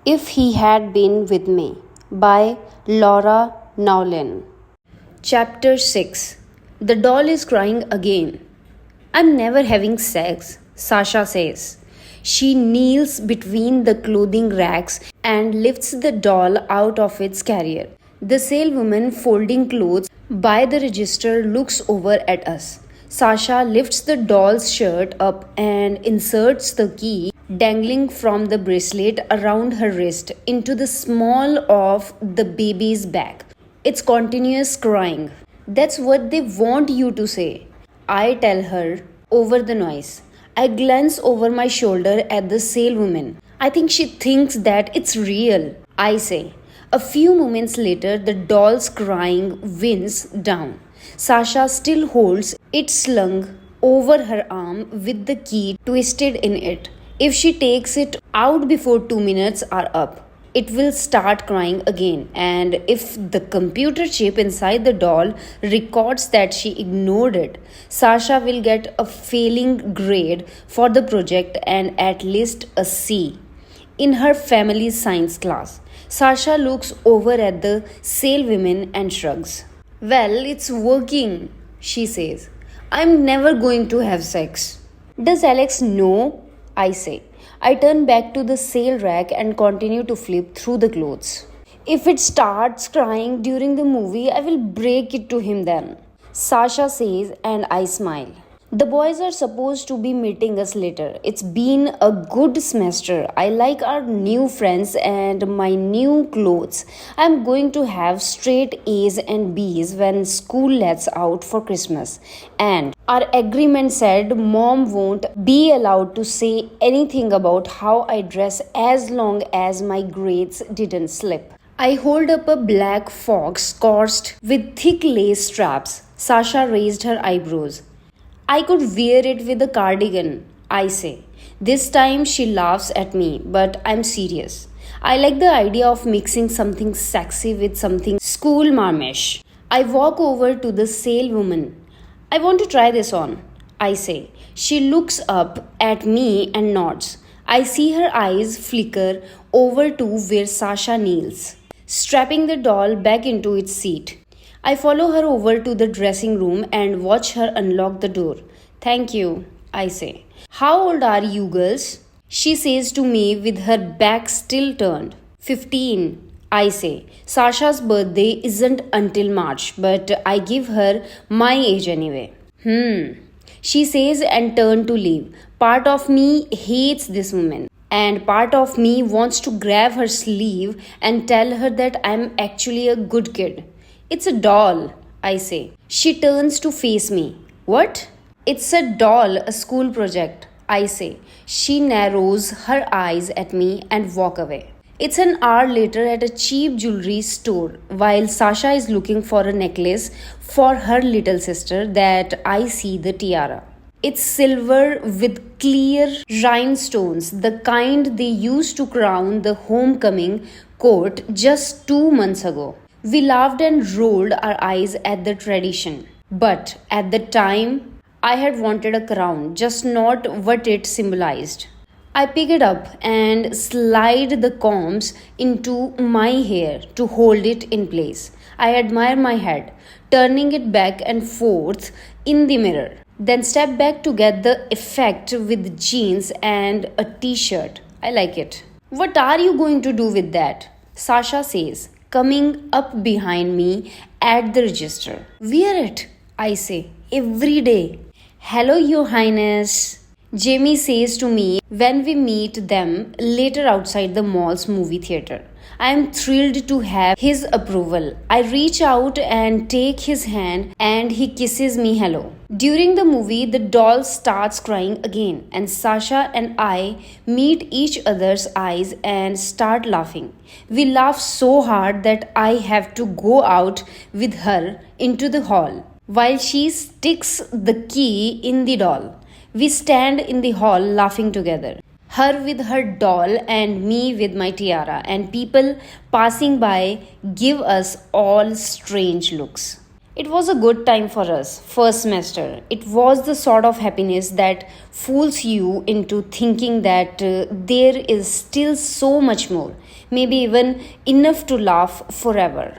If He Had Been With Me by Laura Nowlin. Chapter 6. The doll is crying again. I'm never having sex, Sasha says. She kneels between the clothing racks and lifts the doll out of its carrier. The saleswoman folding clothes by the register looks over at us. Sasha lifts the doll's shirt up and inserts the key dangling from the bracelet around her wrist into the small of the baby's back. It's continuous crying. That's what they want you to say, I tell her over the noise. I glance over my shoulder at the saleswoman. I think she thinks that it's real, I say. A few moments later, the doll's crying winds down. Sasha still holds it slung over her arm with the key twisted in it. If she takes it out before 2 minutes are up, it will start crying again. And if the computer chip inside the doll records that she ignored it, Sasha will get a failing grade for the project and at least a C in her family's science class. Sasha looks over at the saleswoman and shrugs. Well, it's working, she says. I'm never going to have sex. Does Alex know? I say. I turn back to the sale rack and continue to flip through the clothes. If it starts crying during the movie, I will break it to him then, Sasha says, and I smile. The boys are supposed to be meeting us later. It's been a good semester. I like our new friends and my new clothes. I'm going to have straight A's and B's when school lets out for Christmas. And our agreement said mom won't be allowed to say anything about how I dress as long as my grades didn't slip. I hold up a black fox coursed with thick lace straps. Sasha raised her eyebrows. I could wear it with a cardigan, I say. This time she laughs at me, but I'm serious. I like the idea of mixing something sexy with something school marmish. I walk over to the saleswoman. I want to try this on, I say. She looks up at me and nods. I see her eyes flicker over to where Sasha kneels, strapping the doll back into its seat. I follow her over to the dressing room and watch her unlock the door. Thank you, I say. How old are you girls? She says to me with her back still turned. 15, I say. Sasha's birthday isn't until March, but I give her my age anyway. She says and turns to leave. Part of me hates this woman, and part of me wants to grab her sleeve and tell her that I'm actually a good kid. It's a doll, I say. She turns to face me. What? It's a doll, a school project, I say. She narrows her eyes at me and walk away. It's an hour later at a cheap jewelry store while Sasha is looking for a necklace for her little sister that I see the tiara. It's silver with clear rhinestones, the kind they used to crown the homecoming court just 2 months ago. We laughed and rolled our eyes at the tradition. But at the time, I had wanted a crown, just not what it symbolized. I pick it up and slide the combs into my hair to hold it in place. I admire my head, turning it back and forth in the mirror. Then step back to get the effect with jeans and a t-shirt. I like it. What are you going to do with that? Sasha says, coming up behind me at the register. Wear it, I say, every day. Hello, Your Highness, Jamie says to me when we meet them later outside the mall's movie theater. I am thrilled to have his approval. I reach out and take his hand and he kisses me hello. During the movie, the doll starts crying again and Sasha and I meet each other's eyes and start laughing. We laugh so hard that I have to go out with her into the hall while she sticks the key in the doll. We stand in the hall laughing together. Her with her doll and me with my tiara, and people passing by give us all strange looks. It was a good time for us, first semester. It was the sort of happiness that fools you into thinking that there is still so much more, maybe even enough to laugh forever.